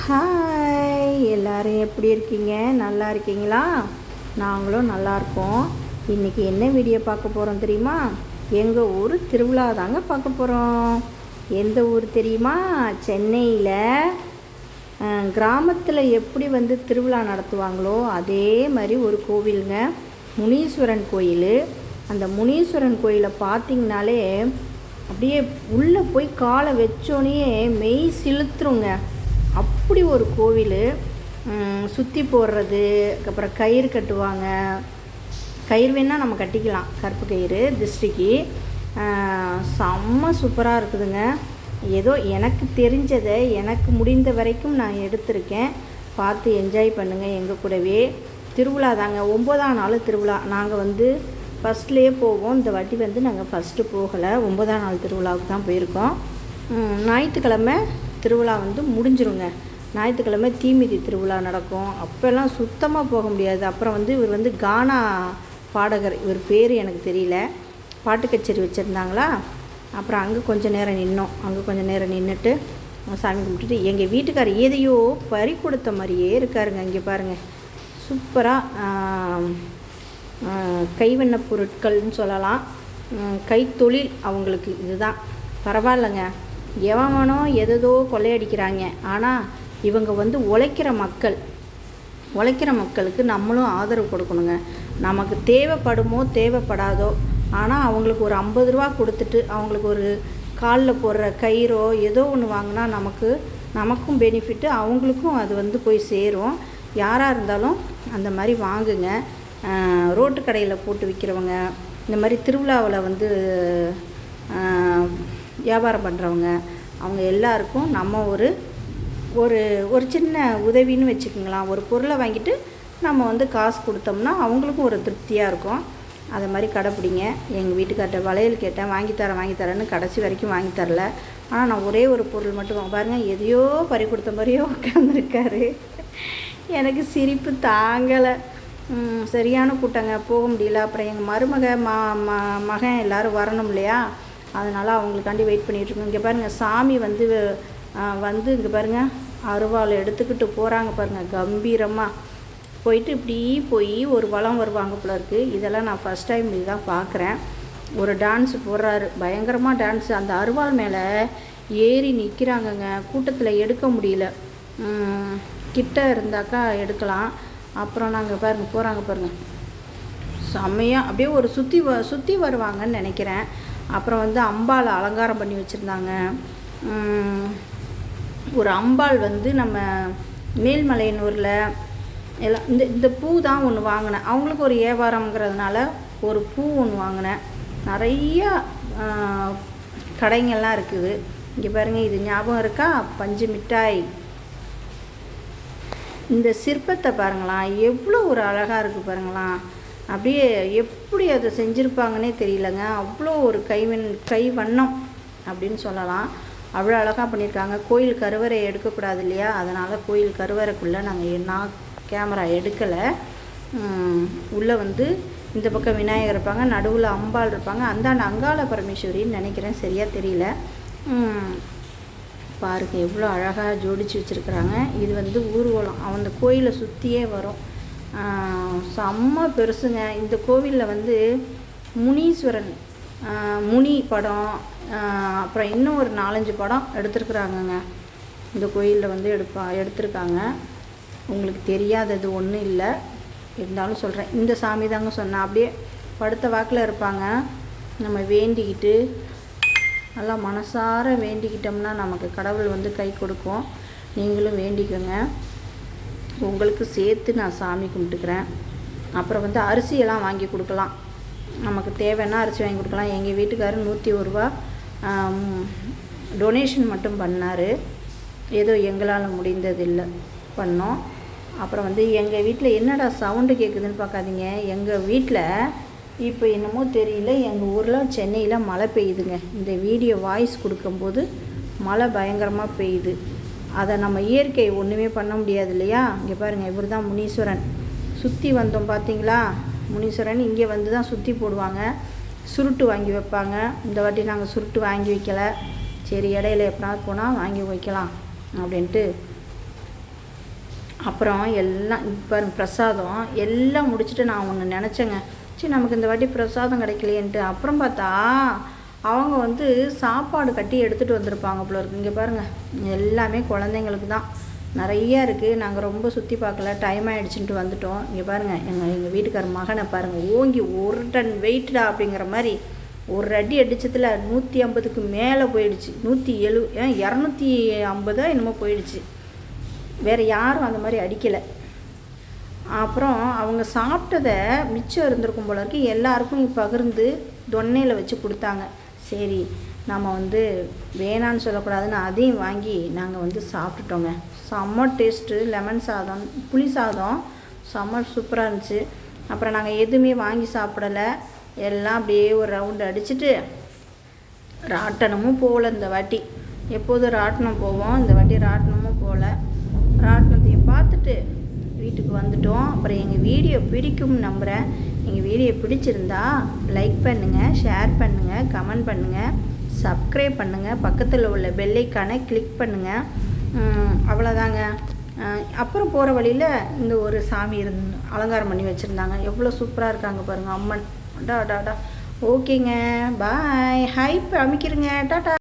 Hi, எல்லோரும் எப்படி இருக்கீங்க? நல்லா இருக்கீங்களா? நாங்களும் நல்லா இருக்கோம். இன்றைக்கி என்ன வீடியோ பார்க்க போகிறோம் தெரியுமா? எங்கள் ஊர் திருவிழா தாங்க பார்க்க போகிறோம். எந்த ஊர் தெரியுமா? சென்னையில் கிராமத்தில் எப்படி திருவிழா நடத்துவாங்களோ அதே மாதிரி ஒரு கோவிலுங்க, முனீஸ்வரன் கோயில். அந்த முனீஸ்வரன் கோயிலை பார்த்திங்கனாலே அப்படியே உள்ளே போய் காலை வச்சோன்னே மெய் சிலுத்துருங்க. அப்படி ஒரு கோவில். சுற்றி போடுறது, அப்புறம் கயிறு கட்டுவாங்க. கயிறு வேணால் நம்ம கட்டிக்கலாம், கருப்பு கயிறு திருஷ்டிக்கு. செம்ம சூப்பராக இருக்குதுங்க. ஏதோ எனக்கு தெரிஞ்சதை எனக்கு முடிந்த வரைக்கும் நான் எடுத்திருக்கேன். பார்த்து என்ஜாய் பண்ணுங்கள் எங்கள் கூடவே. திருவிழா தாங்க, 9ஆம் நாள் திருவிழா. நாங்கள் ஃபஸ்ட்லேயே போவோம். இந்த வாட்டி நாங்கள் ஃபஸ்ட்டு போகலை, 9ஆம் நாள் திருவிழாவுக்கு தான் போயிருக்கோம். ஞாயிற்றுக்கிழமை திருவிழா முடிஞ்சிருங்க. ஞாயிற்றுக்கிழமை தீமிதி திருவிழா நடக்கும். அப்போல்லாம் சுத்தமாக போக முடியாது. அப்புறம் இவர் கானா பாடகர், இவர் பேர் எனக்கு தெரியல, பாட்டு கச்சேரி வச்சுருந்தாங்களா. அப்புறம் அங்கே கொஞ்சம் நேரம் நின்னோம். அங்கே கொஞ்சம் நேரம் நின்றுட்டு சாமி கும்பிட்டுட்டு எங்கள் வீட்டுக்கார் எதையோ பறி கொடுத்த மாதிரியே இருக்காருங்க. இங்கே பாருங்கள், சூப்பராக கைவண்ண பொருட்கள்னு சொல்லலாம், கைத்தொழில் அவங்களுக்கு. இதுதான் பரவாயில்லைங்க. எவனோ எதோ கொள்ளையடிக்கிறாங்க. ஆனால் இவங்க உழைக்கிற மக்களுக்கு நம்மளும் ஆதரவு கொடுக்கணுங்க. நமக்கு தேவைப்படுமோ தேவைப்படாதோ, ஆனால் அவங்களுக்கு ஒரு 50 ரூபா கொடுத்துட்டு அவங்களுக்கு ஒரு காலில் போடுற கயிறோ ஏதோ ஒன்று வாங்கினா நமக்கும் பெனிஃபிட்டு, அவங்களுக்கும் அது போய் சேரும். யாராக இருந்தாலும் அந்த மாதிரி வாங்குங்க. ரோட்டு கடையில் போட்டு விற்கிறவங்க, இந்த மாதிரி திருவிழாவில் வியாபாரம் பண்ணுறவங்க, அவங்க எல்லாருக்கும் நம்ம ஒரு சின்ன உதவின்னு வச்சுக்கோங்களேன். ஒரு பொருளை வாங்கிட்டு நம்ம காசு கொடுத்தோம்னா அவங்களுக்கும் ஒரு திருப்தியாக இருக்கும். அதை மாதிரி கடைப்பிடிங்க. எங்கள் வீட்டுக்கார்ட்ட வளையல் கேட்டேன், வாங்கித்தரேன்னு கடைசி வரைக்கும் வாங்கி தரல. ஆனால் நான் ஒரே ஒரு பொருள் மட்டும் பாருங்கள், எதையோ பறி கொடுத்த மாதிரியோ உட்காந்துருக்காரு. எனக்கு சிரிப்பு தாங்கலை. சரியான கூட்டங்க, போக முடியல. அப்புறம் எங்கள் மகன் எல்லோரும் வரணும் இல்லையா, அதனால் அவங்களுக்காண்டி வெயிட் பண்ணிகிட்ருக்கோம். இங்கே பாருங்கள், சாமி இங்கே பாருங்கள், அருவாள் எடுத்துக்கிட்டு போகிறாங்க பாருங்கள். கம்பீரமாக போயிட்டு இப்படி போய் ஒரு வளம் வருவாங்க போல இருக்குது. இதெல்லாம் நான் ஃபஸ்ட் டைம் இதுதான் பார்க்குறேன். ஒரு டான்ஸ் போடுறாரு, பயங்கரமாக டான்ஸு. அந்த அருவாள் மேலே ஏறி நிற்கிறாங்கங்க. கூட்டத்தில் எடுக்க முடியல, கிட்ட இருந்தாக்கா எடுக்கலாம். அப்புறம் நாங்கள் போகிறாங்க பாருங்கள், செம்மையாக அப்படியே ஒரு சுற்றி வருவாங்கன்னு நினைக்கிறேன். அப்புறம் அம்பாளை அலங்காரம் பண்ணி வச்சுருந்தாங்க. ஒரு அம்பாள் நம்ம மேல்மலையனூரில் எல்லாம் இந்த பூ தான் ஒன்று வாங்கினேன். அவங்களுக்கு ஒரு வியாபாரங்கிறதுனால ஒரு பூ ஒன்று வாங்கினேன். நிறையா கடைங்கள்லாம் இருக்குது. இங்கே பாருங்கள், இது ஞாபகம் இருக்கா? பஞ்சு மிட்டாய். இந்த சிற்பத்தை பாருங்களாம், எவ்வளோ ஒரு அழகாக இருக்குது பாருங்களாம். அப்படியே எப்படி அதை செஞ்சுருப்பாங்கன்னே தெரியலங்க. அவ்வளோ ஒரு கை வண்ணம் அப்படின்னு சொல்லலாம். அவ்வளோ அழகாக பண்ணியிருக்காங்க. கோயில் கருவறை எடுக்கக்கூடாது இல்லையா, அதனால் கோயில் கருவறைக்குள்ளே நான் கேமரா எடுக்கலை. உள்ளே இந்த பக்கம் விநாயகர் இருப்பாங்க, நடுவில் அம்பாள் இருப்பாங்க, அந்தாண்ட அங்காள பரமேஸ்வரின்னு நினைக்கிறேன், சரியாக தெரியல. பாருங்கள் எவ்வளோ அழகாக ஜோடித்து வச்சுருக்குறாங்க. இது ஊர்வலம் அந்த கோயிலை சுற்றியே வரும். செம்ம பெருசுங்க. இந்த கோவிலில் முனீஸ்வரன் முனி படம், அப்புறம் இன்னும் ஒரு 4-5 படம் எடுத்துருக்குறாங்கங்க. இந்த கோயிலில் எடுத்திருக்காங்க. உங்களுக்கு தெரியாதது ஒன்றும் இல்லை, இருந்தாலும் சொல்கிறேன். இந்த சாமி தாங்க சொன்னேன். அப்படியே படுத்த வாக்கில் இருப்பாங்க. நம்ம வேண்டிக்கிட்டு நல்லா மனசார வேண்டிக்கிட்டோம்னா நமக்கு கடவுள் கை கொடுக்கும். நீங்களும் வேண்டிக்கோங்க. உங்களுக்கு சேர்த்து நான் சாமி கும்பிட்டுக்கிறேன். அப்புறம் அரிசியெல்லாம் வாங்கி கொடுக்கலாம், நமக்கு தேவைன்னா அரிசி வாங்கி கொடுக்கலாம். எங்கள் வீட்டுக்காரர் 101 ரூபா டொனேஷன் மட்டும் பண்ணார். ஏதோ எங்களால் முடிந்ததில்லை பண்ணோம். அப்புறம் எங்கள் வீட்டில் என்னடா சவுண்டு கேட்குதுன்னு பார்க்காதீங்க. எங்கள் வீட்டில் இப்போ என்னமோ தெரியல, எங்கள் ஊரில் சென்னையில் மழை பெய்யுதுங்க. இந்த வீடியோ வாய்ஸ் கொடுக்கும்போது மழை பயங்கரமாக பெய்யுது. அதை நம்ம இயற்கை ஒன்றுமே பண்ண முடியாது இல்லையா. இங்கே பாருங்கள், இவர் தான் முனீஸ்வரன். சுற்றி வந்தோம் பார்த்தீங்களா, முனீஸ்வரன் இங்கே தான் சுற்றி போடுவாங்க. சுருட்டு வாங்கி வைப்பாங்க. இந்த வாட்டி நாங்கள் சுருட்டு வாங்கி வைக்கலை. சரி, இடையில எப்பனாவது போனால் வாங்கி வைக்கலாம் அப்படின்ட்டு அப்புறம் எல்லாம் இப்போ பிரசாதம் எல்லாம் முடிச்சுட்டு நான் ஒன்று நினச்சேங்க, சரி நமக்கு இந்த வாட்டி பிரசாதம் கிடைக்கலையேன்ட்டு. அப்புறம் பார்த்தா அவங்க வந்து சாப்பாடு கட்டி எடுத்துகிட்டு வந்திருப்பாங்க போல இருக்குது. இங்கே பாருங்கள், எல்லாமே குழந்தைங்களுக்கு தான் நிறையா இருக்குது. நாங்கள் ரொம்ப சுற்றி பார்க்கல, டைம் ஆகிடுச்சின்ட்டு வந்துட்டோம். இங்கே பாருங்கள், எங்கள் வீட்டுக்கார மகனை பாருங்கள், ஓங்கி 1 டன் வெயிட்டா அப்படிங்கிற மாதிரி ஒரு அடி அடித்ததில் 150க்கு மேலே போயிடுச்சு. 250 என்னமோ போயிடுச்சு. வேறு யாரும் அந்த மாதிரி அடிக்கலை. அப்புறம் அவங்க சாப்பிட்டதை மிச்சம் இருந்திருக்கும் போல இருக்கு, எல்லாருக்கும் பகிர்ந்து தொன்னையில் வச்சு கொடுத்தாங்க. சரி நம்ம வந்து வேணான்னு சொல்லக்கூடாதுன்னு அதையும் வாங்கி நாங்கள் வந்து சாப்பிட்டுட்டோங்க. செம்ம டேஸ்ட்டு, லெமன் சாதம், புளி சாதம் செம்ம சூப்பராக இருந்துச்சு. அப்புறம் நாங்கள் எதுவுமே வாங்கி சாப்பிடலை, எல்லாம் அப்படியே ஒரு ரவுண்டு அடிச்சுட்டு ராட்டனமும் போகல இந்த வாட்டி. எப்போதும் ராட்டினம் போவோம், இந்த வாட்டி ராட்டினமும் போகல. ராட்டினத்தையும் பார்த்துட்டு வீட்டுக்கு வந்துட்டோம். அப்புறம் எங்கள் வீடியோ பிடிக்கும்னு நம்புகிறேன். எங்கள் வீடியோ பிடிச்சிருந்தா லைக் பண்ணுங்கள், ஷேர் பண்ணுங்கள், கமெண்ட் பண்ணுங்கள், சப்ஸ்கிரைப் பண்ணுங்கள், பக்கத்தில் உள்ள பெல் ஐக்கானை கிளிக் பண்ணுங்கள். அவ்வளோதாங்க. அப்புறம் போகிற வழியில் இந்த ஒரு சாமி அலங்காரம் பண்ணி வச்சுருந்தாங்க. எவ்வளோ சூப்பராக இருக்காங்க பாருங்கள் அம்மன். அடா. ஓகேங்க, பாய். Hype அமைக்கிறேங்க, tata.